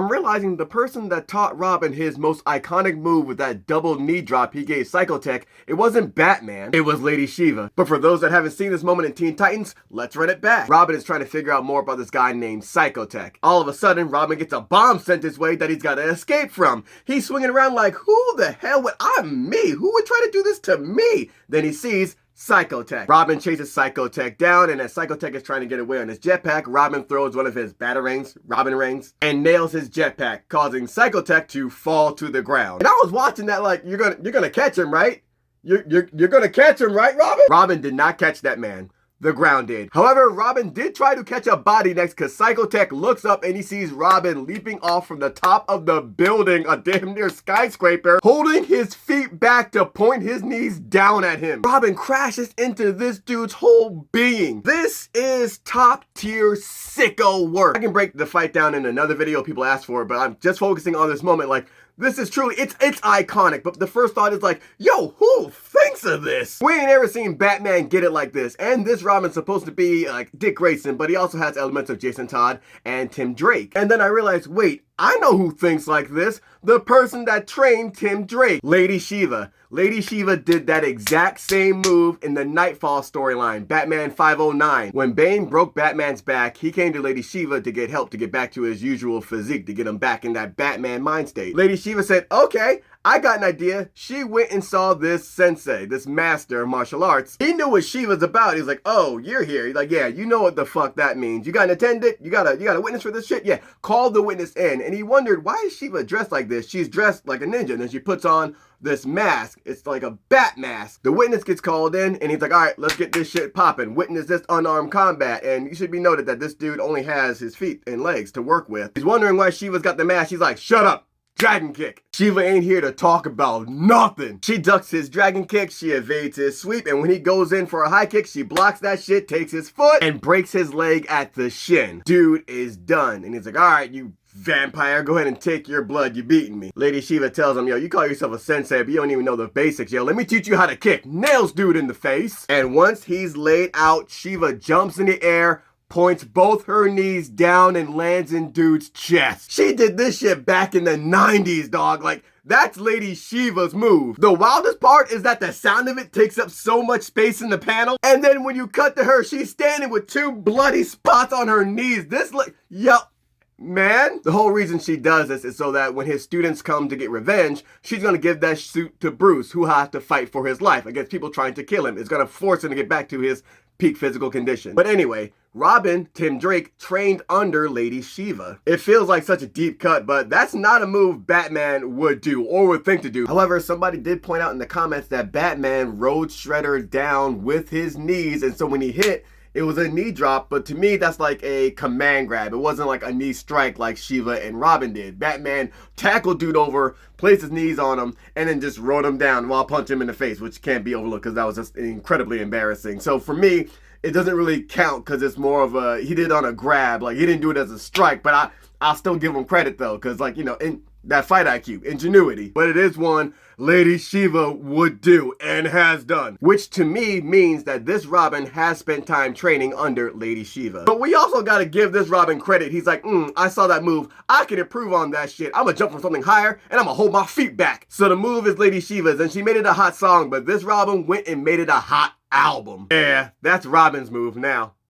I'm realizing the person that taught Robin his most iconic move with that double knee drop he gave Saico-Tek, it wasn't Batman, it was Lady Shiva. But for those that haven't seen this moment in Teen Titans, let's run it back. Robin is trying to figure out more about this guy named Saico-Tek. All of a sudden, Robin gets a bomb sent his way that he's got to escape from. He's swinging around like, who the hell would I'm me? Who would try to do this to me? Then he sees Saico-Tek. Robin chases Saico-Tek down, and as Saico-Tek is trying to get away on his jetpack, Robin throws one of his batarangs, Robin rings, and nails his jetpack, causing Saico-Tek to fall to the ground. And I was watching that like, you're gonna catch him, right? You're gonna catch him, right, Robin? Robin did not catch that man. The ground did. However, Robin did try to catch a body next because Saico-Tek looks up and he sees Robin leaping off from the top of the building, a damn near skyscraper, holding his feet back to point his knees down at him. Robin crashes into this dude's whole being. This is top tier sicko work. I can break the fight down in another video people asked for, but I'm just focusing on this moment like, this is truly, it's iconic, but the first thought is like, yo, who thinks of this? We ain't ever seen Batman get it like this, and this Robin's supposed to be like Dick Grayson, but he also has elements of Jason Todd and Tim Drake. And then I realized, wait, I know who thinks like this. The person that trained Tim Drake, Lady Shiva. Lady Shiva did that exact same move in the Nightfall storyline, Batman 509. When Bane broke Batman's back, he came to Lady Shiva to get help to get back to his usual physique, to get him back in that Batman mind state. Lady Shiva said, okay, I got an idea. She went and saw this sensei, this master of martial arts. He knew what Shiva's about. He's like, oh, you're here. He's like, yeah, you know what the fuck that means. You got an attendant? You got a witness for this shit? Yeah, call the witness in. And he wondered, why is Shiva dressed like this? She's dressed like a ninja. And then she puts on this mask. It's like a bat mask. The witness gets called in and he's like, all right, let's get this shit popping. Witness this unarmed combat. And you should be noted that this dude only has his feet and legs to work with. He's wondering why Shiva's got the mask. He's like, shut up. Dragon kick. Shiva ain't here to talk about nothing. She ducks his dragon kick, she evades his sweep, and when he goes in for a high kick, she blocks that shit, takes his foot, and breaks his leg at the shin. Dude is done. And he's like, all right, you vampire, go ahead and take your blood, you beating me. Lady Shiva tells him, yo, you call yourself a sensei, but you don't even know the basics. Yo, let me teach you how to kick. Nails dude in the face. And once he's laid out, Shiva jumps in the air, points both her knees down and lands in dude's chest. She did this shit back in the 90s, dog. Like, that's Lady Shiva's move. The wildest part is that the sound of it takes up so much space in the panel. And then when you cut to her, she's standing with two bloody spots on her knees. This, like, yo, man. The whole reason she does this is so that when his students come to get revenge, she's gonna give that suit to Bruce, who has to fight for his life against people trying to kill him. It's gonna force him to get back to his peak physical condition. But anyway, Robin, Tim Drake, trained under Lady Shiva. It feels like such a deep cut, but that's not a move Batman would do or would think to do. However, somebody did point out in the comments that Batman rode Shredder down with his knees, and so when he hit, it was a knee drop, but to me, that's like a command grab. It wasn't like a knee strike like Shiva and Robin did. Batman tackled dude over, placed his knees on him, and then just rode him down while punching him in the face, which can't be overlooked because that was just incredibly embarrassing. So for me, it doesn't really count because it's more of a, he did it on a grab. Like, he didn't do it as a strike, but I'll still give him credit though, because like, you know, in that fight IQ, ingenuity. But it is one Lady Shiva would do and has done, which to me means that this Robin has spent time training under Lady Shiva. But we also got to give this Robin credit. He's like, I saw that move. I can improve on that shit. I'm gonna jump from something higher and I'm gonna hold my feet back. So the move is Lady Shiva's and she made it a hot song, but this Robin went and made it a hot album. Yeah, that's Robin's move now.